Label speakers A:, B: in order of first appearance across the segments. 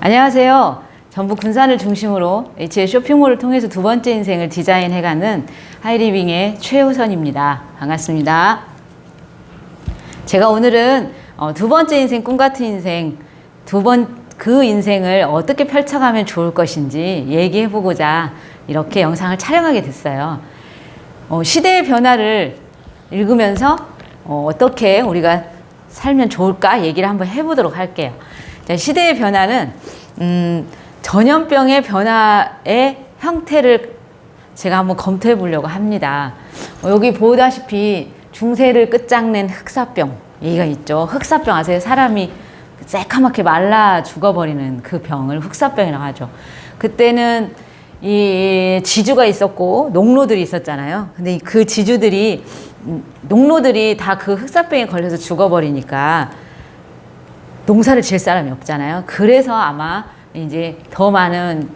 A: 안녕하세요. 전북 군산을 중심으로 제 쇼핑몰을 통해서 두 번째 인생을 디자인해가는 하이리빙의 최우선입니다. 반갑습니다. 제가 오늘은 두 번째 인생, 꿈같은 인생, 그 인생을 어떻게 펼쳐가면 좋을 것인지 얘기해보고자 이렇게 영상을 촬영하게 됐어요. 시대의 변화를 읽으면서 어떻게 우리가 살면 좋을까 얘기를 한번 해보도록 할게요. 자, 시대의 변화는 전염병의 변화의 형태를 제가 한번 검토해 보려고 합니다. 여기 보다시피 중세를 끝장낸 흑사병 얘기가 있죠. 흑사병 아세요? 사람이 새카맣게 말라 죽어버리는 그 병을 흑사병이라고 하죠. 그때는 이 지주가 있었고 농노들이 있었잖아요. 근데 그 지주들이 농노들이 다 그 흑사병에 걸려서 죽어버리니까 농사를 지을 사람이 없잖아요. 그래서 아마 이제 더 많은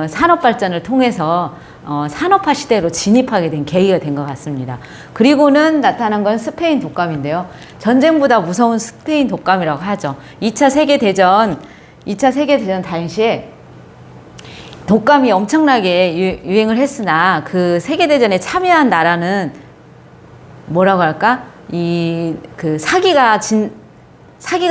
A: 산업 발전을 통해서 산업화 시대로 진입하게 된 계기가 된 것 같습니다. 그리고는 나타난 건 스페인 독감인데요. 전쟁보다 무서운 스페인 독감이라고 하죠. 2차 세계대전 당시에 독감이 엄청나게 유행을 했으나 그 세계대전에 참여한 나라는 뭐라고 할까? 사기가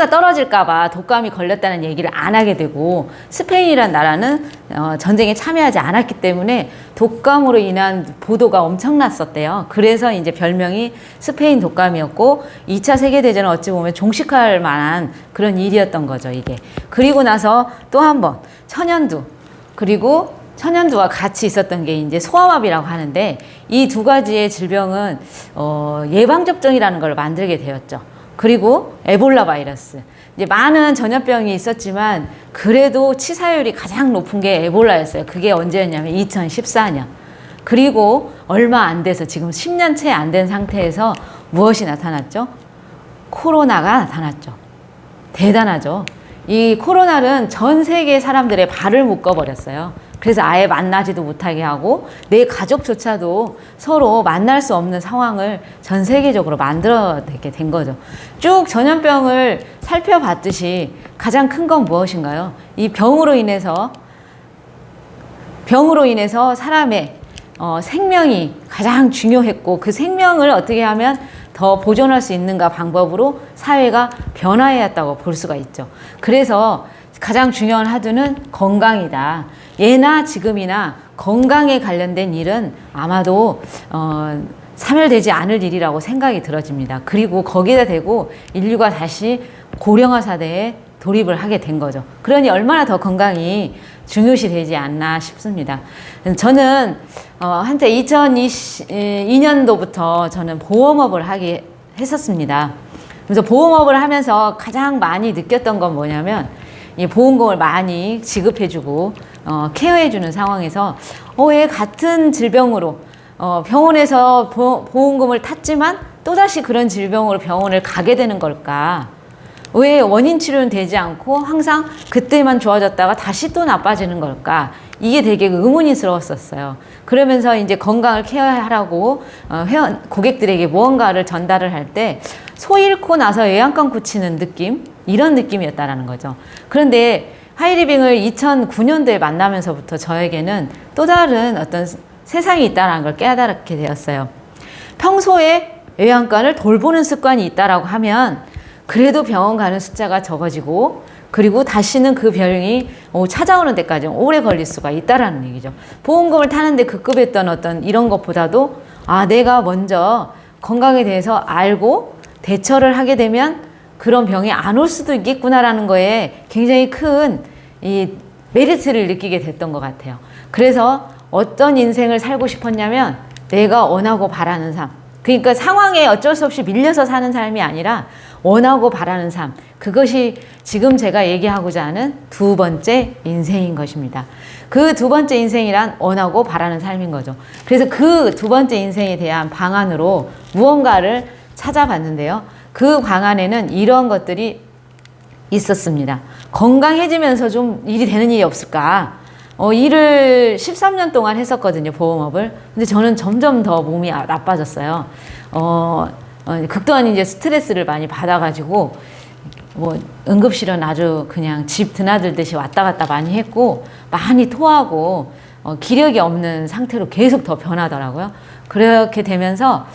A: 떨어질까봐 독감이 걸렸다는 얘기를 안 하게 되고, 스페인이라는 나라는 전쟁에 참여하지 않았기 때문에 독감으로 인한 보도가 엄청났었대요. 그래서 이제 별명이 스페인 독감이었고, 2차 세계대전은 어찌 보면 종식할 만한 그런 일이었던 거죠, 이게. 그리고 나서 또 한 번, 천연두와 같이 있었던 게 이제 소아마비라고 하는데, 이 두 가지의 질병은 예방접종이라는 걸 만들게 되었죠. 그리고 에볼라 바이러스. 이제 많은 전염병이 있었지만 그래도 치사율이 가장 높은 게 에볼라였어요. 그게 언제였냐면 2014년. 그리고 얼마 안 돼서 지금 10년 채 안 된 상태에서 무엇이 나타났죠? 코로나가 나타났죠. 대단하죠. 이 코로나는 전 세계 사람들의 발을 묶어버렸어요. 그래서 아예 만나지도 못하게 하고 내 가족조차도 서로 만날 수 없는 상황을 전 세계적으로 만들어내게 된 거죠. 쭉 전염병을 살펴봤듯이 가장 큰 건 무엇인가요? 이 병으로 인해서 사람의 생명이 가장 중요했고, 그 생명을 어떻게 하면 더 보존할 수 있는가 방법으로 사회가 변화해왔다고 볼 수가 있죠. 그래서 가장 중요한 하두는 건강이다. 예나 지금이나 건강에 관련된 일은 아마도 사멸되지 않을 일이라고 생각이 들어집니다. 그리고 거기에다 대고 인류가 다시 고령화 사대에 돌입을 하게 된 거죠. 그러니 얼마나 더 건강이 중요시 되지 않나 싶습니다. 저는 한때 2022년도부터 저는 보험업을 했었습니다. 그래서 보험업을 하면서 가장 많이 느꼈던 건 뭐냐면, 이 보험금을 많이 지급해주고 케어해주는 상황에서 왜 같은 질병으로 병원에서 보험금을 탔지만 또다시 그런 질병으로 병원을 가게 되는 걸까? 왜 원인 치료는 되지 않고 항상 그때만 좋아졌다가 다시 또 나빠지는 걸까? 이게 되게 의문이스러웠었어요. 그러면서 이제 건강을 케어하라고 고객들에게 무언가를 전달을 할 때 소 잃고 나서 애양간 고치는 느낌? 이런 느낌이었다라는 거죠. 그런데 하이리빙을 2009년도에 만나면서부터 저에게는 또 다른 어떤 세상이 있다는 걸 깨달게 되었어요. 평소에 애양간을 돌보는 습관이 있다라고 하면 그래도 병원 가는 숫자가 적어지고, 그리고 다시는 그 병이 찾아오는 데까지 오래 걸릴 수가 있다라는 얘기죠. 보험금을 타는데 급급했던 어떤 이런 것보다도 내가 먼저 건강에 대해서 알고 대처를 하게 되면 그런 병이 안 올 수도 있겠구나라는 거에 굉장히 큰 이 메리트를 느끼게 됐던 것 같아요. 그래서 어떤 인생을 살고 싶었냐면, 내가 원하고 바라는 삶. 그러니까 상황에 어쩔 수 없이 밀려서 사는 삶이 아니라 원하고 바라는 삶. 그것이 지금 제가 얘기하고자 하는 두 번째 인생인 것입니다. 그 두 번째 인생이란 원하고 바라는 삶인 거죠. 그래서 그 두 번째 인생에 대한 방안으로 무언가를 찾아봤는데요. 그 방안에는 이런 것들이 있었습니다. 건강해지면서 좀 일이 되는 일이 없을까? 일을 13년 동안 했었거든요, 보험업을. 근데 저는 점점 더 몸이 나빠졌어요. 극도한 이제 스트레스를 많이 받아가지고 뭐 응급실은 아주 그냥 집 드나들듯이 왔다 갔다 많이 했고 많이 토하고 기력이 없는 상태로 계속 더 변하더라고요. 그렇게 되면서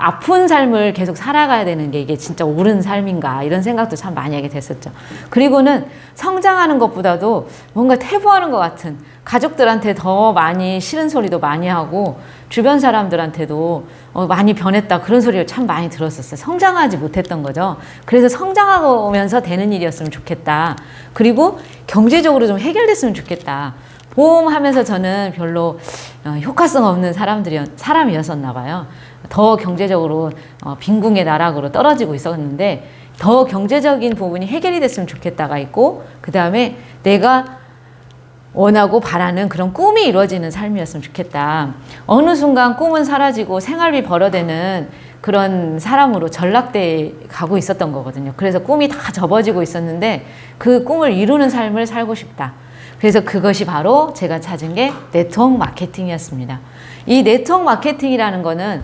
A: 아픈 삶을 계속 살아가야 되는 게 이게 진짜 옳은 삶인가 이런 생각도 참 많이 하게 됐었죠. 그리고는 성장하는 것보다도 뭔가 퇴보하는 것 같은, 가족들한테 더 많이 싫은 소리도 많이 하고 주변 사람들한테도 많이 변했다 그런 소리를 참 많이 들었었어요. 성장하지 못했던 거죠. 그래서 성장하면서 되는 일이었으면 좋겠다. 그리고 경제적으로 좀 해결됐으면 좋겠다. 보험하면서 저는 별로 효과성 없는 사람이었었나 봐요. 더 경제적으로 빈궁의 나락으로 떨어지고 있었는데 더 경제적인 부분이 해결이 됐으면 좋겠다가 있고, 그 다음에 내가 원하고 바라는 그런 꿈이 이루어지는 삶이었으면 좋겠다. 어느 순간 꿈은 사라지고 생활비 벌어대는 그런 사람으로 전락돼 가고 있었던 거거든요. 그래서 꿈이 다 접어지고 있었는데 그 꿈을 이루는 삶을 살고 싶다. 그래서 그것이 바로 제가 찾은 게 네트워크 마케팅이었습니다. 이 네트워크 마케팅이라는 거는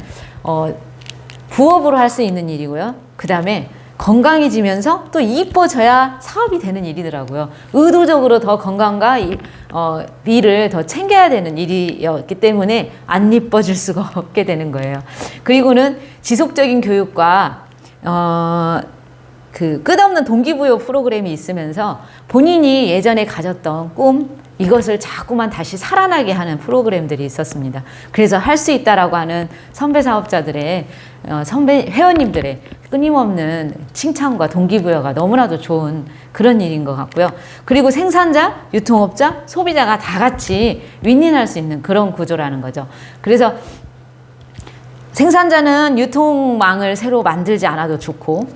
A: 부업으로 할 수 있는 일이고요. 그 다음에 건강해지면서 또 이뻐져야 사업이 되는 일이더라고요. 의도적으로 더 건강과 미를 더 챙겨야 되는 일이었기 때문에 안 이뻐질 수가 없게 되는 거예요. 그리고는 지속적인 교육과 그 끝없는 동기부여 프로그램이 있으면서 본인이 예전에 가졌던 꿈, 이것을 자꾸만 다시 살아나게 하는 프로그램들이 있었습니다. 그래서 할 수 있다라고 하는 선배 사업자들의 선배 회원님들의 끊임없는 칭찬과 동기부여가 너무나도 좋은 그런 일인 것 같고요. 그리고 생산자, 유통업자, 소비자가 다 같이 윈윈할 수 있는 그런 구조라는 거죠. 그래서 생산자는 유통망을 새로 만들지 않아도 좋고,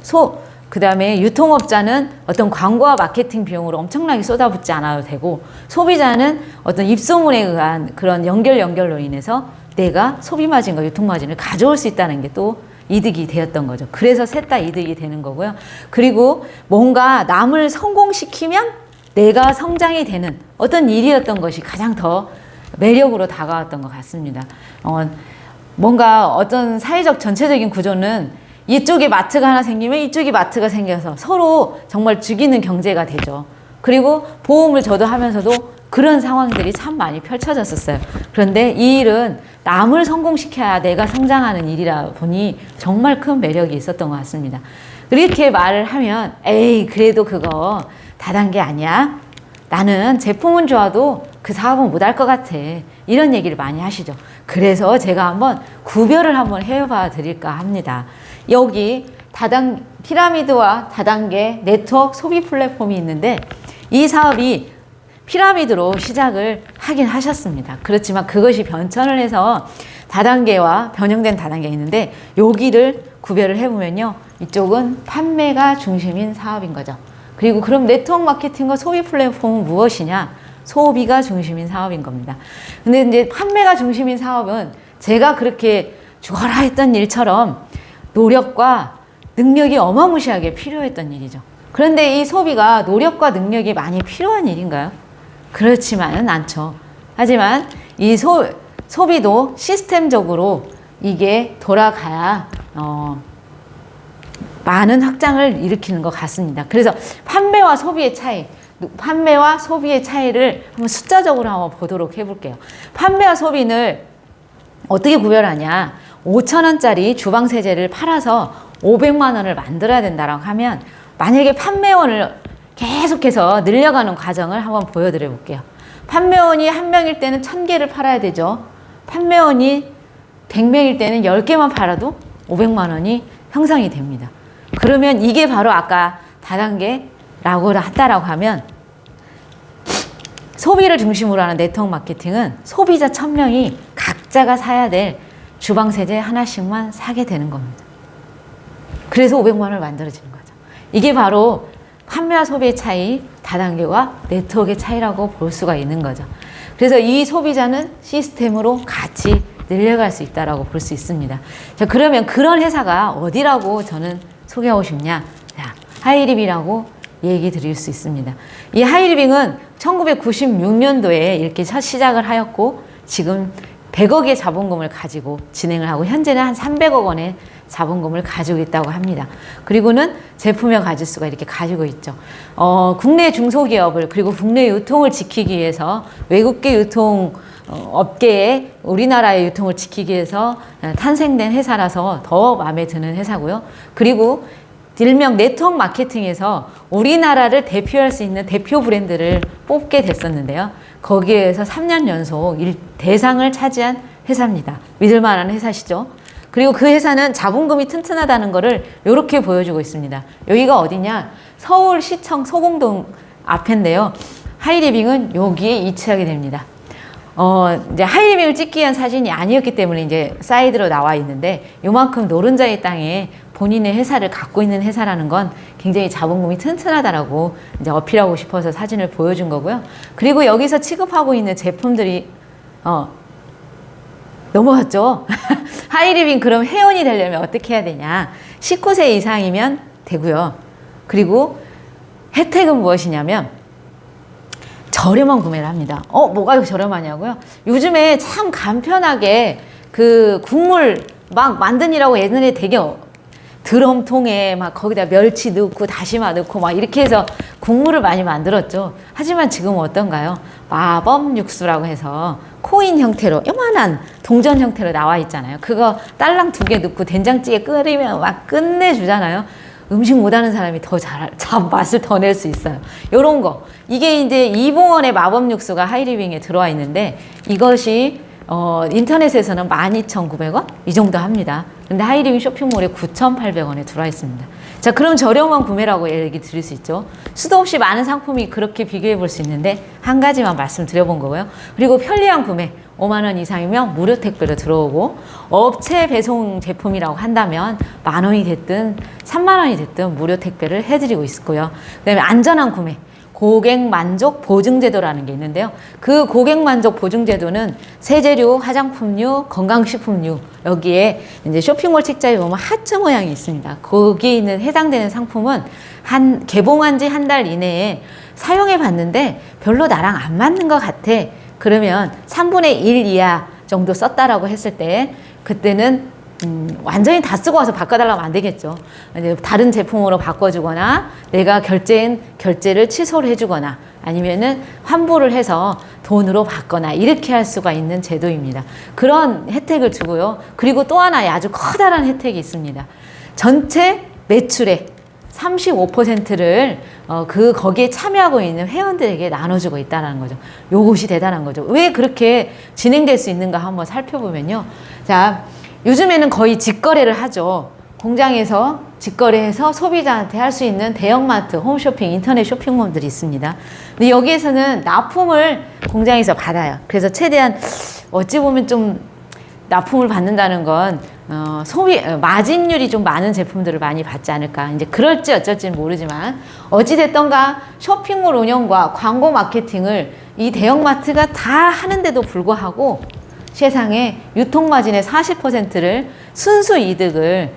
A: 그 다음에 유통업자는 어떤 광고와 마케팅 비용으로 엄청나게 쏟아붓지 않아도 되고, 소비자는 어떤 입소문에 의한 그런 연결로 인해서 내가 소비마진과 유통마진을 가져올 수 있다는 게 또 이득이 되었던 거죠. 그래서 셋 다 이득이 되는 거고요. 그리고 뭔가 남을 성공시키면 내가 성장이 되는 어떤 일이었던 것이 가장 더 매력으로 다가왔던 것 같습니다. 뭔가 어떤 사회적 전체적인 구조는 이쪽에 마트가 하나 생기면 이쪽에 마트가 생겨서 서로 정말 죽이는 경제가 되죠. 그리고 보험을 저도 하면서도 그런 상황들이 참 많이 펼쳐졌었어요. 그런데 이 일은 남을 성공시켜야 내가 성장하는 일이라 보니 정말 큰 매력이 있었던 것 같습니다. 이렇게 말을 하면 에이 그래도 그거 다단계 아니야? 나는 제품은 좋아도 그 사업은 못할 것 같아. 이런 얘기를 많이 하시죠. 그래서 제가 한번 구별을 한번 해봐 드릴까 합니다. 여기 피라미드와 다단계 네트워크 소비 플랫폼이 있는데 이 사업이 피라미드로 시작을 하긴 하셨습니다. 그렇지만 그것이 변천을 해서 다단계와 변형된 다단계가 있는데 여기를 구별을 해보면요. 이쪽은 판매가 중심인 사업인 거죠. 그리고 그럼 네트워크 마케팅과 소비 플랫폼은 무엇이냐? 소비가 중심인 사업인 겁니다. 근데 이제 판매가 중심인 사업은 제가 그렇게 죽어라 했던 일처럼 노력과 능력이 어마무시하게 필요했던 일이죠. 그런데 이 소비가 노력과 능력이 많이 필요한 일인가요? 그렇지만은 않죠. 하지만 이 소비도 시스템적으로 이게 돌아가야 많은 확장을 일으키는 것 같습니다. 그래서 판매와 소비의 차이를 한번 숫자적으로 한번 보도록 해볼게요. 판매와 소비를 어떻게 구별하냐? 5,000원짜리 주방세제를 팔아서 500만 원을 만들어야 된다고 하면 만약에 판매원을 계속해서 늘려가는 과정을 한번 보여드려 볼게요. 판매원이 1명일 때는 1000개를 팔아야 되죠. 판매원이 100명일 때는 10개만 팔아도 500만 원이 형성이 됩니다. 그러면 이게 바로 아까 다단계라고 한다라고 하면 소비를 중심으로 하는 네트워크 마케팅은 소비자 1000명이 각자가 사야 될 주방세제 하나씩만 사게 되는 겁니다. 그래서 500만 원을 만들어지는 거죠. 이게 바로 판매와 소비의 차이, 다단계와 네트워크의 차이라고 볼 수가 있는 거죠. 그래서 이 소비자는 시스템으로 같이 늘려갈 수 있다고 볼 수 있습니다. 자, 그러면 그런 회사가 어디라고 저는 소개하고 싶냐? 자, 하이리빙이라고 얘기 드릴 수 있습니다. 이 하이리빙은 1996년도에 이렇게 첫 시작을 하였고 지금 100억의 자본금을 가지고 진행을 하고 현재는 한 300억 원의 자본금을 가지고 있다고 합니다. 그리고는 제품의 가짓수가 이렇게 가지고 있죠. 국내 중소기업을 그리고 국내 유통을 지키기 위해서 외국계 유통 업계에 우리나라의 유통을 지키기 위해서 탄생된 회사라서 더 마음에 드는 회사고요. 그리고 일명 네트워크 마케팅에서 우리나라를 대표할 수 있는 대표 브랜드를 뽑게 됐었는데요. 거기에서 3년 연속 대상을 차지한 회사입니다. 믿을만한 회사시죠. 그리고 그 회사는 자본금이 튼튼하다는 것을 이렇게 보여주고 있습니다. 여기가 어디냐? 서울시청 소공동 앞인데요. 하이리빙은 여기에 위치하게 됩니다. 이제 하이리빙을 찍기 위한 사진이 아니었기 때문에 이제 사이드로 나와 있는데 요만큼 노른자의 땅에 본인의 회사를 갖고 있는 회사라는 건 굉장히 자본금이 튼튼하다라고 이제 어필하고 싶어서 사진을 보여준 거고요. 그리고 여기서 취급하고 있는 제품들이 넘어갔죠. 하이리빙 그럼 회원이 되려면 어떻게 해야 되냐? 19세 이상이면 되고요. 그리고 혜택은 무엇이냐면 저렴한 구매를 합니다. 뭐가 저렴하냐고요? 요즘에 참 간편하게 그 국물 막 만드니라고 예전에 되게 드럼통에 막 거기다 멸치 넣고 다시마 넣고 막 이렇게 해서 국물을 많이 만들었죠. 하지만 지금은 어떤가요? 마법 육수라고 해서 코인 형태로 요만한 동전 형태로 나와 있잖아요. 그거 딸랑 2개 넣고 된장찌개 끓이면 막 끝내주잖아요. 음식 못하는 사람이 더 맛을 더 낼 수 있어요. 요런 거. 이게 이제 이봉원의 마법 육수가 하이리빙에 들어와 있는데 이것이 인터넷에서는 12,900원? 이 정도 합니다. 근데 하이리빙 쇼핑몰에 9,800원에 들어와 있습니다. 자, 그럼 저렴한 구매라고 얘기 드릴 수 있죠. 수도 없이 많은 상품이 그렇게 비교해 볼 수 있는데 한 가지만 말씀드려 본 거고요. 그리고 편리한 구매 5만 원 이상이면 무료 택배로 들어오고 업체 배송 제품이라고 한다면 만 원이 됐든 3만 원이 됐든 무료 택배를 해드리고 있고요. 그다음에 안전한 구매 고객 만족 보증 제도라는 게 있는데요. 그 고객 만족 보증 제도는 세제류, 화장품류, 건강식품류 여기에 이제 쇼핑몰 책자에 보면 하트 모양이 있습니다. 거기에 있는 해당되는 상품은 개봉한 지 한 달 이내에 사용해 봤는데 별로 나랑 안 맞는 것 같아. 그러면 3분의 1 이하 정도 썼다라고 했을 때 그때는 완전히 다 쓰고 와서 바꿔달라면 안 되겠죠. 이제 다른 제품으로 바꿔주거나 내가 결제를 취소를 해주거나 아니면은 환불을 해서 돈으로 받거나 이렇게 할 수가 있는 제도입니다. 그런 혜택을 주고요. 그리고 또 하나의 아주 커다란 혜택이 있습니다. 전체 매출의 35%를 거기에 참여하고 있는 회원들에게 나눠주고 있다는 거죠. 요것이 대단한 거죠. 왜 그렇게 진행될 수 있는가 한번 살펴보면요. 자, 요즘에는 거의 직거래를 하죠. 공장에서 직거래해서 소비자한테 할 수 있는 대형마트, 홈쇼핑, 인터넷 쇼핑몰들이 있습니다. 근데 여기에서는 납품을 공장에서 받아요. 그래서 최대한 어찌 보면 좀 납품을 받는다는 건 마진율이 좀 많은 제품들을 많이 받지 않을까. 이제 그럴지 어쩔지는 모르지만 어찌됐던가 쇼핑몰 운영과 광고 마케팅을 이 대형마트가 다 하는데도 불구하고 세상에 유통마진의 40%를 순수 이득을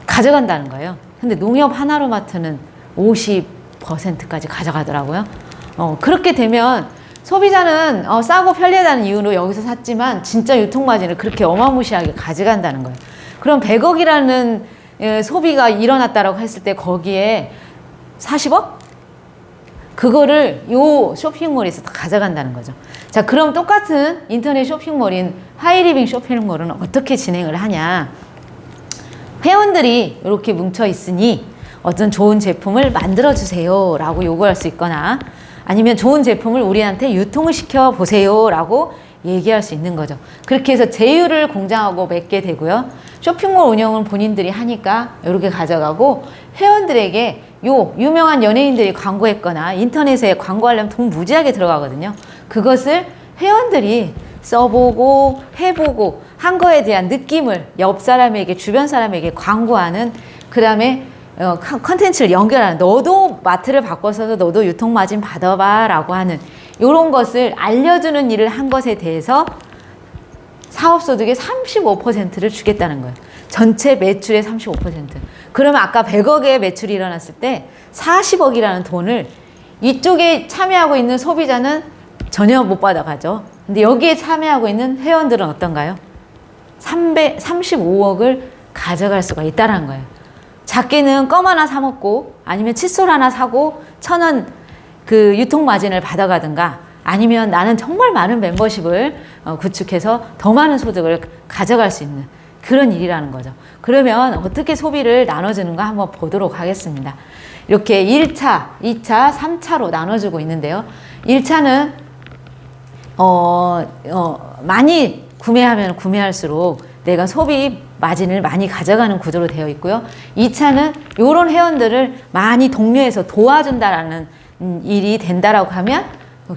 A: 가져간다는 거예요. 근데 농협 하나로마트는 50%까지 가져가더라고요. 그렇게 되면 소비자는 싸고 편리하다는 이유로 여기서 샀지만 진짜 유통마진을 그렇게 어마무시하게 가져간다는 거예요. 그럼 100억이라는 소비가 일어났다라고 했을 때 거기에 40억? 그거를 요 쇼핑몰에서 다 가져간다는 거죠. 자, 그럼 똑같은 인터넷 쇼핑몰인 하이리빙 쇼핑몰은 어떻게 진행을 하냐. 회원들이 이렇게 뭉쳐 있으니 어떤 좋은 제품을 만들어주세요 라고 요구할 수 있거나 아니면 좋은 제품을 우리한테 유통을 시켜보세요 라고 얘기할 수 있는 거죠. 그렇게 해서 제휴를 공장하고 맺게 되고요. 쇼핑몰 운영은 본인들이 하니까 이렇게 가져가고 회원들에게 요 유명한 연예인들이 광고했거나 인터넷에 광고하려면 돈 무지하게 들어가거든요. 그것을 회원들이 써보고 해보고 한 거에 대한 느낌을 옆 사람에게 주변 사람에게 광고하는 그 다음에 컨텐츠를 연결하는 너도 마트를 바꿔서 너도 유통마진 받아봐 라고 하는 이런 것을 알려주는 일을 한 것에 대해서 사업소득의 35%를 주겠다는 거예요. 전체 매출의 35%. 그러면 아까 100억의 매출이 일어났을 때 40억이라는 돈을 이쪽에 참여하고 있는 소비자는 전혀 못 받아가죠. 근데 여기에 참여하고 있는 회원들은 어떤가요? 35억을 가져갈 수가 있다는 거예요. 작게는 껌 하나 사 먹고 아니면 칫솔 하나 사고 1,000원 그 유통 마진을 받아가든가, 아니면 나는 정말 많은 멤버십을 구축해서 더 많은 소득을 가져갈 수 있는 그런 일이라는 거죠. 그러면 어떻게 소비를 나눠주는가 한번 보도록 하겠습니다. 이렇게 1차, 2차, 3차로 나눠주고 있는데요. 1차는 많이 구매하면 구매할수록 내가 소비 마진을 많이 가져가는 구조로 되어 있고요. 2차는 이런 회원들을 많이 독려해서 도와준다라는 일이 된다라고 하면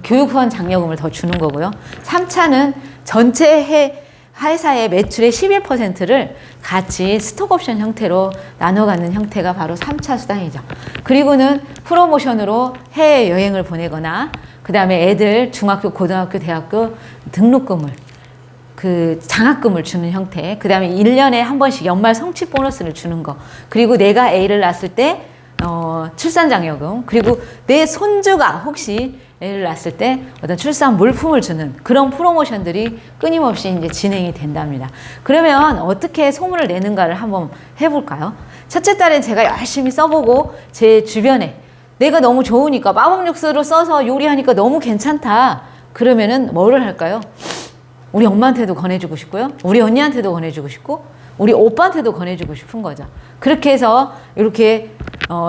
A: 교육 후원 장려금을 더 주는 거고요. 3차는 전체 회사의 매출의 11%를 같이 스톡옵션 형태로 나눠가는 형태가 바로 3차 수당이죠. 그리고는 프로모션으로 해외여행을 보내거나, 그 다음에 애들 중학교, 고등학교, 대학교 등록금을, 그 장학금을 주는 형태, 그 다음에 1년에 한 번씩 연말 성취 보너스를 주는 거, 그리고 내가 애를 낳았을 때 출산장려금, 그리고 내 손주가 혹시 애를 낳았을 때 어떤 출산 물품을 주는 그런 프로모션들이 끊임없이 이제 진행이 된답니다. 그러면 어떻게 소문을 내는가를 한번 해볼까요? 첫째 달엔 제가 열심히 써보고 제 주변에 내가 너무 좋으니까 마법 육수를 써서 요리하니까 너무 괜찮다. 그러면은 뭐를 할까요? 우리 엄마한테도 권해주고 싶고요. 우리 언니한테도 권해주고 싶고, 우리 오빠한테도 권해주고 싶은 거죠. 그렇게 해서 이렇게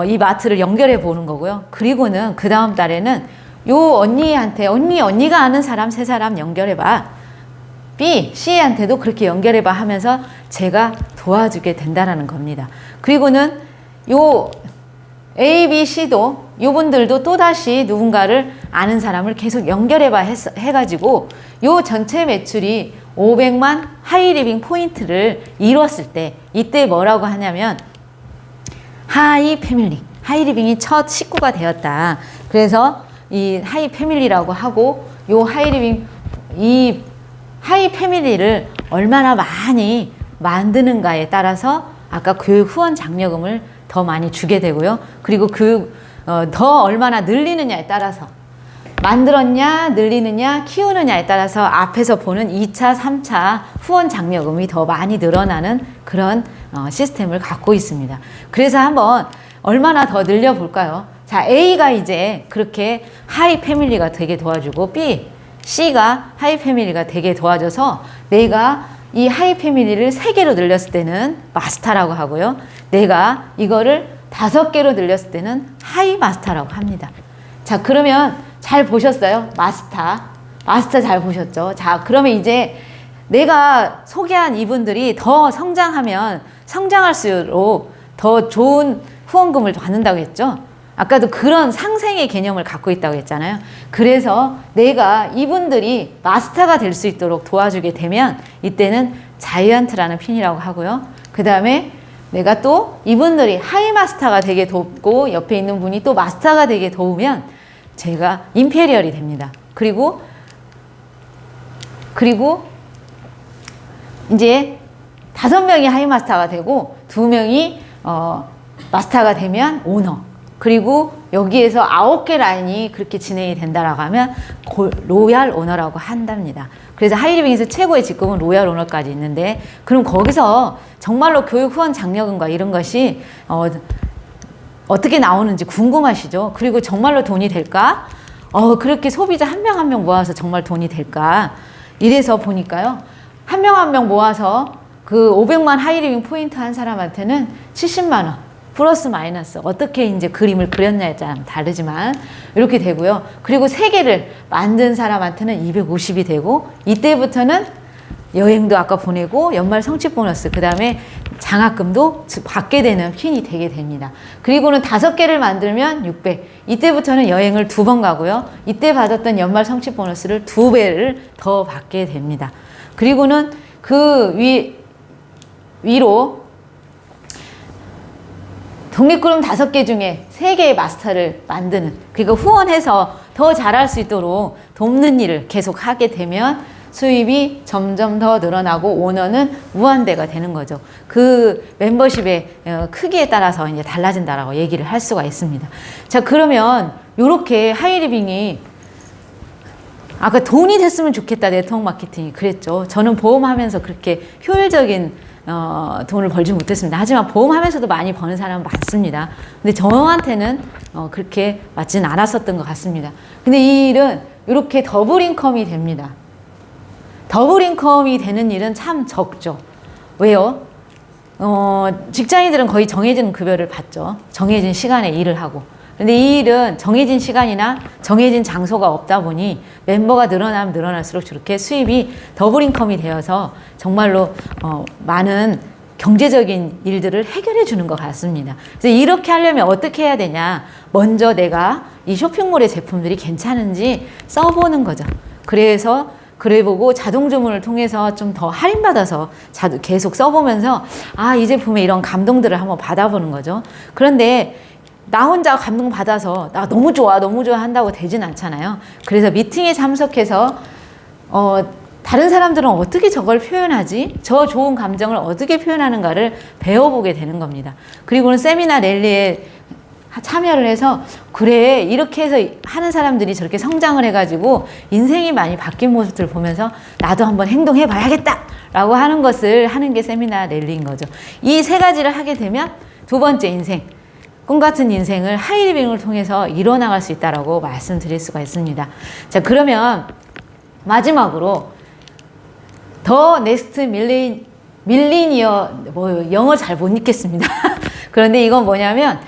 A: 이 마트를 연결해 보는 거고요. 그리고는 그 다음 달에는 요 언니한테, 언니가 아는 사람 3사람 연결해봐. B, C한테도 그렇게 연결해봐 하면서 제가 도와주게 된다는 겁니다. 그리고는 요 A, B, C도 요분들도 또다시 누군가를 아는 사람을 계속 연결해봐 해가지고 요 전체 매출이 500만 하이리빙 포인트를 이뤘을 때, 이때 뭐라고 하냐면 하이 패밀리, 하이리빙이 첫 식구가 되었다. 그래서 이 하이 패밀리라고 하고, 요 하이리빙, 이 하이 패밀리를 얼마나 많이 만드는가에 따라서 아까 교육 후원 장려금을 더 많이 주게 되고요. 그리고 더 얼마나 늘리느냐에 따라서, 만들었냐, 늘리느냐, 키우느냐에 따라서 앞에서 보는 2차, 3차 후원 장려금이 더 많이 늘어나는 그런 시스템을 갖고 있습니다. 그래서 한번 얼마나 더 늘려볼까요? 자, A가 이제 그렇게 하이 패밀리가 되게 도와주고, B, C가 하이 패밀리가 되게 도와줘서 내가 이 하이 패밀리를 3개로 늘렸을 때는 마스터라고 하고요. 내가 이거를 5개로 늘렸을 때는 하이 마스터라고 합니다. 자, 그러면 잘 보셨어요? 마스터 잘 보셨죠? 자, 그러면 이제 내가 소개한 이분들이 더 성장하면 성장할수록 더 좋은 후원금을 받는다고 했죠? 아까도 그런 상생의 개념을 갖고 있다고 했잖아요. 그래서 내가 이분들이 마스터가 될 수 있도록 도와주게 되면 이때는 자이언트라는 핀이라고 하고요. 그 다음에 내가 또 이분들이 하이 마스터가 되게 돕고 옆에 있는 분이 또 마스터가 되게 도우면 제가 임페리얼이 됩니다. 그리고 이제 5명이 하이 마스터가 되고 2명이 마스터가 되면 오너. 그리고 여기에서 9개 라인이 그렇게 진행이 된다라고 하면 로얄 오너라고 한답니다. 그래서 하이리빙에서 최고의 직급은 로얄 오너까지 있는데, 그럼 거기서 정말로 교육 후원 장려금과 이런 것이 어떻게 나오는지 궁금하시죠? 그리고 정말로 돈이 될까? 그렇게 소비자 한 명 한 명 모아서 정말 돈이 될까? 이래서 보니까요, 한 명 한 명 모아서 그 500만 하이리빙 포인트 한 사람한테는 70만 원. 플러스 마이너스 어떻게 이제 그림을 그렸냐에 따라 다르지만 이렇게 되고요. 그리고 3개를 만든 사람한테는 250이 되고, 이때부터는 여행도 아까 보내고 연말 성취 보너스, 그 다음에 장학금도 받게 되는 핀이 되게 됩니다. 그리고는 5개를 만들면 600. 이때부터는 여행을 2번 가고요. 이때 받았던 연말 성취 보너스를 2배를 더 받게 됩니다. 그리고는 그 위로 독립그룹 5개 중에 3개의 마스터를 만드는, 그러니까 후원해서 더 잘할 수 있도록 돕는 일을 계속 하게 되면 수입이 점점 더 늘어나고 오너는 무한대가 되는 거죠. 그 멤버십의 크기에 따라서 이제 달라진다라고 얘기를 할 수가 있습니다. 자, 그러면 이렇게 하이리빙이 아까 돈이 됐으면 좋겠다, 네트워크 마케팅이 그랬죠. 저는 보험하면서 그렇게 효율적인 돈을 벌지 못했습니다. 하지만 보험하면서도 많이 버는 사람은 많습니다. 근데 저한테는 그렇게 맞진 않았었던 것 같습니다. 근데 이 일은 이렇게 더블 인컴이 됩니다. 더블 인컴이 되는 일은 참 적죠. 왜요? 직장인들은 거의 정해진 급여를 받죠. 정해진 시간에 일을 하고. 근데 이 일은 정해진 시간이나 정해진 장소가 없다 보니 멤버가 늘어나면 늘어날수록 저렇게 수입이 더블 인컴이 되어서 정말로 많은 경제적인 일들을 해결해 주는 것 같습니다. 그래서 이렇게 하려면 어떻게 해야 되냐? 먼저 내가 이 쇼핑몰의 제품들이 괜찮은지 써보는 거죠. 그래서 그래보고 자동 주문을 통해서 좀 더 할인받아서 계속 써보면서 이 제품에 이런 감동들을 한번 받아보는 거죠. 그런데 나 혼자 감동받아서 나 너무 좋아 한다고 되진 않잖아요. 그래서 미팅에 참석해서 다른 사람들은 어떻게 저걸 표현하지? 저 좋은 감정을 어떻게 표현하는가를 배워보게 되는 겁니다. 그리고는 세미나 랠리에 참여를 해서 그래 이렇게 해서 하는 사람들이 저렇게 성장을 해가지고 인생이 많이 바뀐 모습들을 보면서 나도 한번 행동해 봐야겠다 라고 하는 것을 하는 게 세미나 랠리인 거죠. 이 세 가지를 하게 되면 두 번째 인생, 꿈같은 인생을 하이리빙을 통해서 이뤄나갈 수 있다고 말씀드릴 수가 있습니다. 자, 그러면 마지막으로 더 넥스트 밀리니어 영어 잘 못 읽겠습니다. 그런데 이건 뭐냐면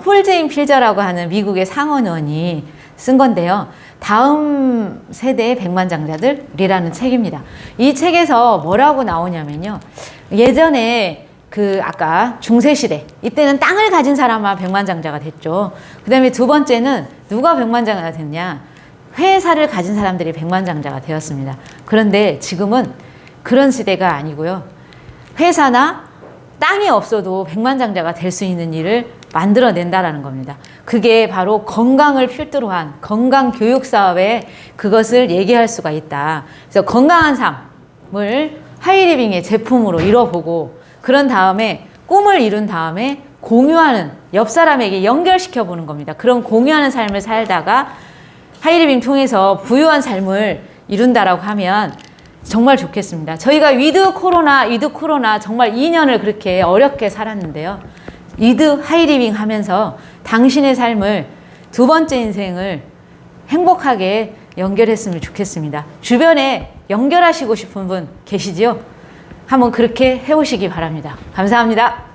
A: 폴 제인 필저라고 하는 미국의 상원의원이 쓴 건데요. 다음 세대의 백만장자들이라는 책입니다. 이 책에서 뭐라고 나오냐면요. 예전에 아까 중세시대 이때는 땅을 가진 사람만 백만장자가 됐죠. 그 다음에 두 번째는 누가 백만장자가 됐냐? 회사를 가진 사람들이 백만장자가 되었습니다. 그런데 지금은 그런 시대가 아니고요. 회사나 땅이 없어도 백만장자가 될 수 있는 일을 만들어낸다라는 겁니다. 그게 바로 건강을 필두로 한 건강 교육 사업에 그것을 얘기할 수가 있다. 그래서 건강한 삶을 하이리빙의 제품으로 이뤄보고 그런 다음에 꿈을 이룬 다음에 공유하는 옆 사람에게 연결시켜 보는 겁니다. 그런 공유하는 삶을 살다가 하이리빙 통해서 부유한 삶을 이룬다라고 하면 정말 좋겠습니다. 저희가 위드 코로나 정말 2년을 그렇게 어렵게 살았는데요. 위드 하이리빙 하면서 당신의 삶을 두 번째 인생을 행복하게 연결했으면 좋겠습니다. 주변에 연결하시고 싶은 분 계시지요? 한번 그렇게 해보시기 바랍니다. 감사합니다.